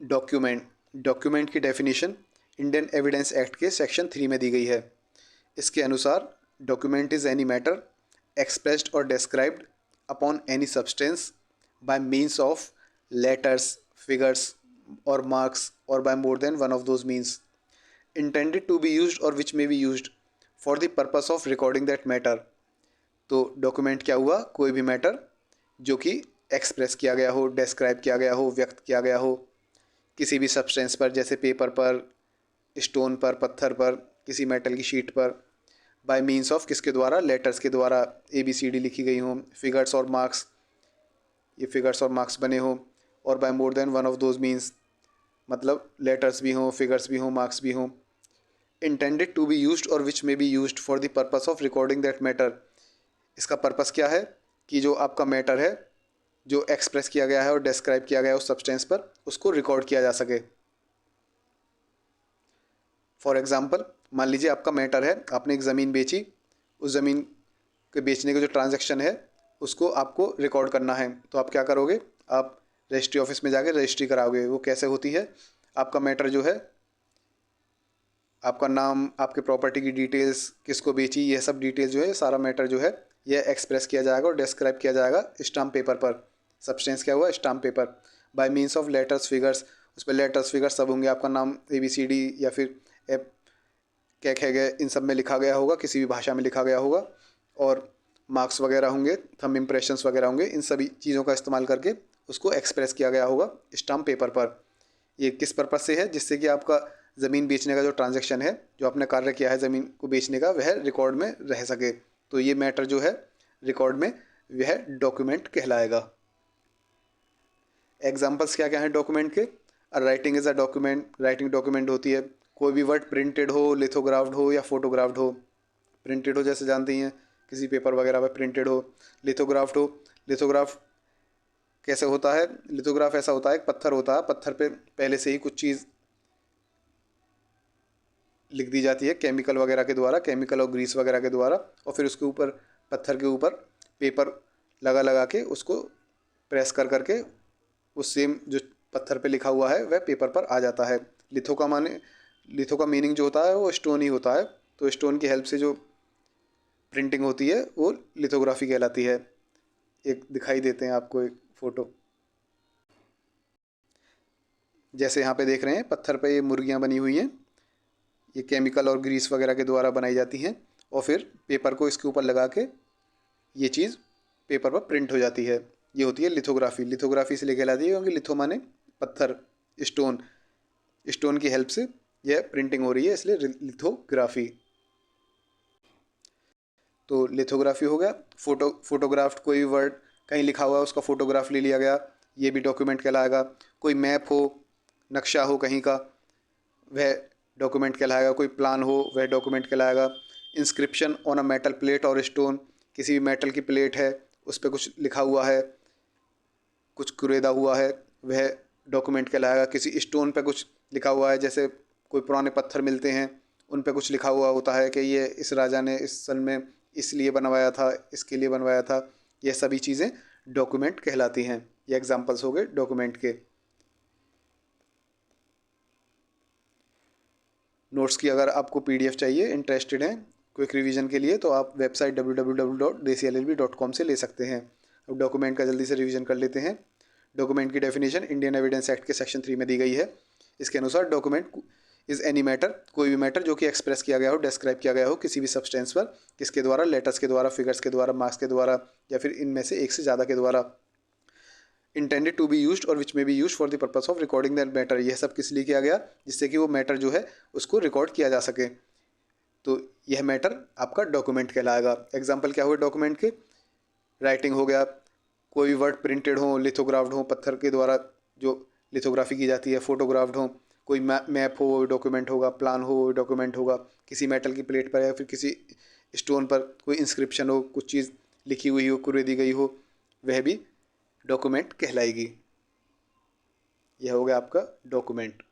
Document. Document की definition Indian evidence act के section 3 में दी गई है। इसके अनुसार document is any matter expressed और described upon any substance by means of letters, figures और मार्क्स और by more than one of those means intended to be used और which may be used for the purpose of recording that matter. तो document क्या हुआ? कोई भी matter जो कि एक्सप्रेस किया गया हो, डिस्क्राइब किया गया हो, व्यक्त किया गया हो किसी भी सब्सटेंस पर, जैसे पेपर पर, स्टोन पर, पत्थर पर, किसी मेटल की शीट पर, बाय मीन्स ऑफ किसके द्वारा? लेटर्स के द्वारा ABCD लिखी गई हों, फिगर्स और मार्क्स, ये फिगर्स और मार्क्स बने हों, और by more than one of those means, मतलब लेटर्स भी हों, फिगर्स भी हों, मार्क्स भी हों। इंटेंडेड टू बी यूज्ड और which may be used for the purpose of recording that matter. इसका पर्पस क्या है कि जो आपका मैटर है, जो एक्सप्रेस किया गया है और डिस्क्राइब किया गया है उस सब्सटेंस पर, उसको रिकॉर्ड किया जा सके। फॉर एग्जांपल, मान लीजिए आपका मैटर है, आपने एक ज़मीन बेची, उस ज़मीन के बेचने का जो ट्रांजैक्शन है उसको आपको रिकॉर्ड करना है। तो आप क्या करोगे? आप रजिस्ट्री ऑफिस में जाके रजिस्ट्री कराओगे। वो कैसे होती है? आपका मैटर जो है, आपका नाम, आपके प्रॉपर्टी की डिटेल्स, किसको बेची, यह सब डिटेल्स जो है, सारा मैटर जो है यह एक्सप्रेस किया जाएगा और डिस्क्राइब किया जाएगा स्टाम्प पेपर पर। सब्सटेंस क्या हुआ? Stamp paper. Bye means of letters, figures, उस पर लेटर्स, फिगर्स सब होंगे, आपका नाम ABCD या फिर एप क्या कहे गए, इन सब में लिखा गया होगा, किसी भी भाषा में लिखा गया होगा, और मार्क्स वगैरह होंगे, थंब इम्प्रेशंस वगैरह होंगे। इन सभी चीज़ों का इस्तेमाल करके उसको एक्सप्रेस किया गया होगा स्टाम्प पेपर पर। ये किस पर्पज़ से है? जिससे कि आपका ज़मीन बेचने का जो ट्रांजैक्शन है, जो आपने कार्य किया है ज़मीन को बेचने का, वह रिकॉर्ड में रह सके। तो ये मैटर जो है रिकॉर्ड में, वह डॉक्यूमेंट कहलाएगा। एग्जाम्पल्स क्या क्या हैं डॉक्यूमेंट के? Writing is a document, writing document होती है। कोई भी वर्ड प्रिंटेड हो, लिथोग्राफ्ड हो या फोटोग्राफ्ड हो। प्रिंटेड हो जैसे जानते ही हैं, किसी पेपर वगैरह पर प्रिंटेड हो। लिथोग्राफ्ड हो, लिथोग्राफ कैसे होता है? लिथोग्राफ ऐसा होता है, एक पत्थर होता है, पत्थर पे पहले से ही कुछ चीज़ लिख दी जाती है केमिकल वगैरह के द्वारा, केमिकल और ग्रीस वगैरह के द्वारा, और फिर उसके ऊपर, पत्थर के ऊपर पेपर लगा लगा के उसको प्रेस कर करके उस सेम जो पत्थर पे लिखा हुआ है वह पेपर पर आ जाता है। लिथो का माने, लिथो का मीनिंग जो होता है वो स्टोन ही होता है। तो स्टोन की हेल्प से जो प्रिंटिंग होती है वो लिथोग्राफी कहलाती है। एक दिखाई देते हैं आपको एक फ़ोटो, जैसे यहाँ पे देख रहे हैं पत्थर पे ये मुर्गियाँ बनी हुई हैं, ये केमिकल और ग्रीस वगैरह के द्वारा बनाई जाती हैं, और फिर पेपर को इसके ऊपर लगा के ये चीज़ पेपर पर प्रिंट हो जाती है। ये होती है लिथोग्राफी। लिथोग्राफी इसलिए कहलाती है क्योंकि लिथो माने पत्थर, स्टोन, स्टोन की हेल्प से यह प्रिंटिंग हो रही है, इसलिए लिथोग्राफी। तो लिथोग्राफी हो गया। फोटोग्राफ्ट, कोई वर्ड कहीं लिखा हुआ है उसका फ़ोटोग्राफ ले लिया गया, ये भी डॉक्यूमेंट कहलाएगा। कोई मैप हो, नक्शा हो कहीं का, वह डॉक्यूमेंट कहलाएगा। कोई प्लान हो, वह डॉक्यूमेंट कहलाएगा। Inscription on a metal plate और स्टोन, किसी भी मेटल की प्लेट है, उस पर कुछ लिखा हुआ है, कुछ कुरेदा हुआ है, वह डॉक्यूमेंट कहलाएगा। किसी स्टोन पे कुछ लिखा हुआ है, जैसे कोई पुराने पत्थर मिलते हैं, उन पे कुछ लिखा हुआ होता है कि ये इस राजा ने इस सन में इसलिए बनवाया था, इसके लिए बनवाया था। ये सभी चीज़ें डॉक्यूमेंट कहलाती हैं। ये एग्जांपल्स हो गए डॉक्यूमेंट के। नोट्स की अगर आपको PDF चाहिए, इंटरेस्टेड हैं क्विक रिवीजन के लिए, तो आप वेबसाइट www.desillb.com से ले सकते हैं। अब डॉक्यूमेंट का जल्दी से रिवीजन कर लेते हैं। डॉक्यूमेंट की डेफिनेशन इंडियन एविडेंस एक्ट के सेक्शन 3 में दी गई है। इसके अनुसार डॉक्यूमेंट इज़ एनी मैटर, कोई भी मैटर जो कि एक्सप्रेस किया गया हो, डिस्क्राइब किया गया हो किसी भी सब्सटेंस पर, किसके द्वारा? लेटर्स के द्वारा, फिगर्स के द्वारा, मार्क्स के द्वारा, या फिर इनमें से एक से ज़्यादा के द्वारा। इंटेंडेड टू बी यूज्ड और विच में B used for the purpose of recording that matter, यह सब किस लिए किया गया? जिससे कि वो मैटर जो है उसको रिकॉर्ड किया जा सके। तो यह मैटर आपका डॉक्यूमेंट कहलाएगा। एग्जाम्पल क्या हुए डॉक्यूमेंट के? राइटिंग हो गया, कोई भी वर्ड प्रिंटेड हो, लिथोग्राफ्ड हो, पत्थर के द्वारा जो लिथोग्राफी की जाती है, फोटोग्राफ्ड हो, कोई मैप हो वो डॉक्यूमेंट होगा, प्लान हो वो डॉक्यूमेंट होगा, किसी मेटल की प्लेट पर या फिर किसी स्टोन पर कोई इंस्क्रिप्शन हो, कुछ चीज़ लिखी हुई हो, कुरेदी गई हो, वह भी डॉक्यूमेंट कहलाएगी। यह हो गया आपका डॉक्यूमेंट।